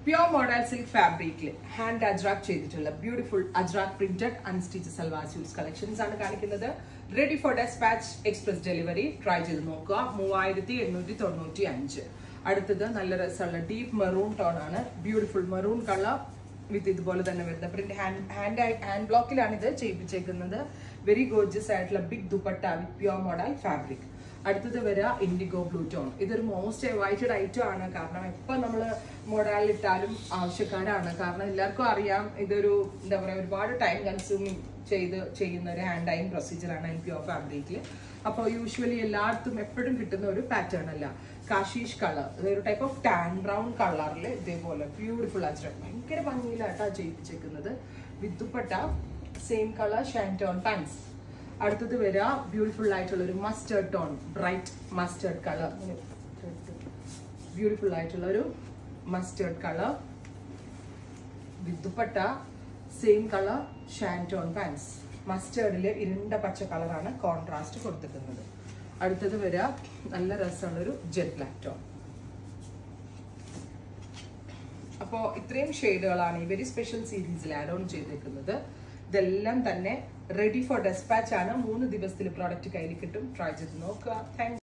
Pure model silk ഫാബ്രിക്കിൽ hand Ajrak ചെയ്തിട്ടുള്ള beautiful Ajrak printed unstitched salwar suits collections ആണ് കാണിക്കുന്നത്. Ready for dispatch, express delivery. Try ചെയ്ത് നോക്കുക. 3895. അടുത്തത് നല്ല രസമുള്ള ഡീപ്പ് മെറൂൺ ടോൺ ആണ്. ബ്യൂട്ടിഫുൾ മെറൂൺ കളർ വിത്ത് ഇതുപോലെ തന്നെ വരുന്ന പ്രിന്റ്. ഹാൻഡ് ബ്ലോക്കിലാണ് ഇത് ചെയ്യിപ്പിച്ചേക്കുന്നത്. വെരി ഗോർജിയസ് ആയിട്ടുള്ള big dupatta with pure model fabric. അടുത്തത് വരിക ഇൻഡിഗോ ബ്ലൂ ടോൺ. ഇതൊരു മോസ്റ്റ് അവൈറ്റഡ് ഐറ്റം ആണ്. കാരണം എപ്പോൾ നമ്മൾ മോഡലിട്ടാലും ആവശ്യക്കാരാണ്. കാരണം എല്ലാവർക്കും അറിയാം ഇതൊരു എന്താ പറയുക ഒരുപാട് ടൈം കൺസ്യൂമിങ് ചെയ്യുന്ന ഒരു ഹാൻഡ് ഡൈയിങ് പ്രൊസീജിയറാണ് പ്യോർ ഫാബ്രിക്കിൽ. അപ്പോൾ യൂഷ്വലി എല്ലായിടത്തും എപ്പോഴും കിട്ടുന്ന ഒരു പാറ്റേൺ അല്ല. കാഷീഷ് കളർ, ഇതൊരു ടൈപ്പ് ഓഫ് ടാൻ ബ്രൗൺ കളറിൽ ഇതേപോലെ ബ്യൂട്ടിഫുൾ അജ്രക് ഭയങ്കര ഭംഗിയിലായിട്ടാണ് ചെയ്യിപ്പിച്ചേക്കുന്നത്. With dupatta same colour shantoon pants. അടുത്തത് വരിക ബ്യൂട്ടിഫുൾ ആയിട്ടുള്ള ഒരു mustard tone, bright mustard colour. Beautiful ആയിട്ടുള്ള ഒരു mustard colour with dupatta same colour shantoon pants. മസ്റ്റേർഡിൽ ഇരുണ്ട പച്ച കളറാണ് കോൺട്രാസ്റ്റ് കൊടുത്തിരിക്കുന്നത്. അടുത്തത് വരിക നല്ല രസമുള്ളൊരു ജെറ്റ് ബ്ലാക്ക് ടോൺ. അപ്പോൾ ഇത്രയും ഷെയ്ഡുകളാണ് ഈ വെരി സ്പെഷ്യൽ സീരീസിൽ ആഡ് ഓൺ ചെയ്തേക്കുന്നത്. ഇതെല്ലാം തന്നെ റെഡി ഫോർ ഡെസ്പാച്ച് ആണ്. 3 ദിവസത്തിൽ പ്രോഡക്റ്റ് കയ്യിൽ കിട്ടും. ട്രൈ ചെയ്ത് നോക്കുക. താങ്ക്